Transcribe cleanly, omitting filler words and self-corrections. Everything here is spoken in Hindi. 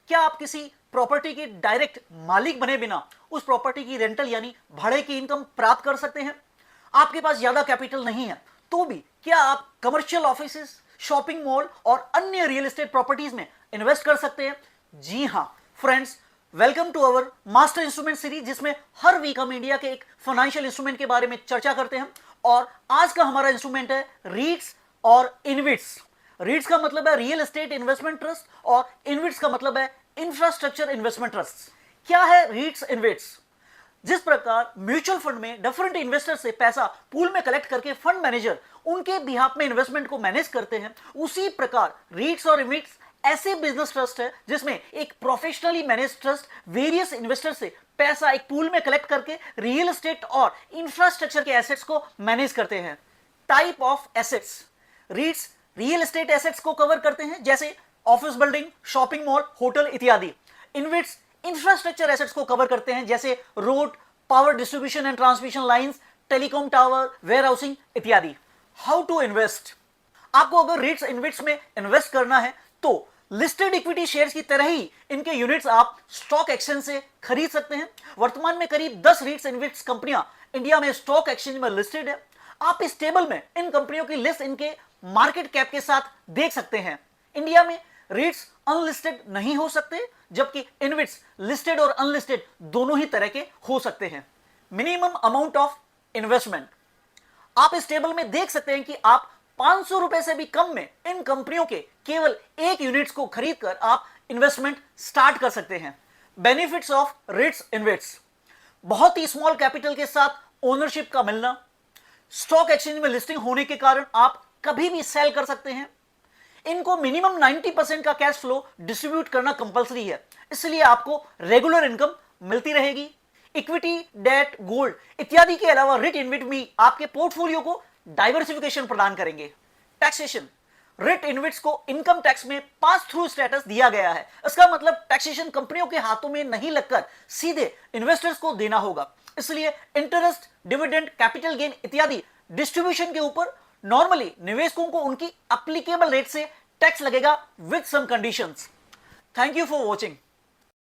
क्या आप किसी प्रॉपर्टी के डायरेक्ट मालिक बने बिना उस प्रॉपर्टी की रेंटल यानी भाड़े की इनकम प्राप्त कर सकते हैं? आपके पास ज्यादा कैपिटल नहीं है तो भी क्या आप कमर्शियल ऑफिसेस, शॉपिंग मॉल और अन्य रियल एस्टेट प्रॉपर्टीज में इन्वेस्ट कर सकते हैं? जी हां friends, welcome to our master instrument series, जिसमें हर वीक हम इंडिया के एक फाइनेंशियल इंस्ट्रूमेंट के बारे में चर्चा करते हैं। और आज का हमारा इंस्ट्रूमेंट है रीट्स और इनविट्स। रीट्स का मतलब है रियल एस्टेट इन्वेस्टमेंट ट्रस्ट और इनविट्स का मतलब है इंफ्रास्ट्रक्चर इन्वेस्टमेंट ट्रस्ट। क्या है रीट्स इनविट्स? जिस प्रकार म्यूचुअल फंड में डिफरेंट इन्वेस्टर से पैसा पूल में कलेक्ट करके फंड मैनेजर उनके बिहाफ में इन्वेस्टमेंट को मैनेज करते हैं, उसी प्रकार रीट्स और इनविट्स ऐसे बिजनेस ट्रस्ट है जिसमें एक professionally manage trust various investor से पैसा एक पूल में कलेक्ट करके रियल एस्टेट और इंफ्रास्ट्रक्चर के एसेट्स को मैनेज करते हैं। Type of assets: REITs real estate assets को कवर करते हैं जैसे office building, shopping mall, hotel इत्यादि। इनविट्स इंफ्रास्ट्रक्चर एसेट्स को कवर करते हैं जैसे road, power distribution and transmission lines, telecom tower, warehousing इत्यादि। हाउ टू इन्वेस्ट: आपको अगर रीट्स इनविट्स में इन्वेस्ट करना है तो लिस्टेड इक्विटी शेयर्स की तरह ही इनके यूनिट्स आप स्टॉक एक्सचेंज से खरीद सकते हैं। वर्तमान में करीब 10 रीट्स इनविट्स कंपनियां इंडिया में स्टॉक एक्सचेंज में लिस्टेड है। आप इस टेबल में इन कंपनियों की लिस्ट इनके मार्केट कैप के साथ देख सकते हैं। इंडिया में रीट्स अनलिस्टेड नहीं हो सकते, जबकि इनविट्स लिस्टेड और अनलिस्टेड दोनों ही तरह के हो सकते हैं। मिनिमम अमाउंट ऑफ इन्वेस्टमेंट: आप इस टेबल में देख सकते हैं कि आप 500 रुपए से भी कम में इन कंपनियों के केवल एक यूनिट्स को खरीदकर आप इन्वेस्टमेंट स्टार्ट कर सकते हैं। बेनिफिट्स ऑफ रीट्स इनविट्स: बहुत ही स्मॉल कैपिटल के साथ ओनरशिप का मिलना, स्टॉक एक्सचेंज में लिस्टिंग होने के कारण आप कभी भी सेल कर सकते हैं। इनको मिनिमम 90% का कैश फ्लो डिस्ट्रीब्यूट करना कंपलसरी है, इसलिए आपको रेगुलर इनकम मिलती रहेगी। इक्विटी, डेट, गोल्ड इत्यादि के अलावा रिट इनविट भी आपके पोर्टफोलियो को डाइवर्सिफिकेशन प्रदान करेंगे। टैक्सेशन: रिट इनविट्स को इनकम टैक्स में पास थ्रू स्टेटस दिया गया है। इसका मतलब टैक्सेशन कंपनियों के हाथों में नहीं लगकर सीधे इन्वेस्टर्स को देना होगा, इसलिए इंटरेस्ट, डिविडेंड, कैपिटल गेन इत्यादि डिस्ट्रीब्यूशन के ऊपर नॉर्मली निवेशकों को उनकी एप्लीकेबल रेट से टैक्स लगेगा with some conditions. Thank you for watching.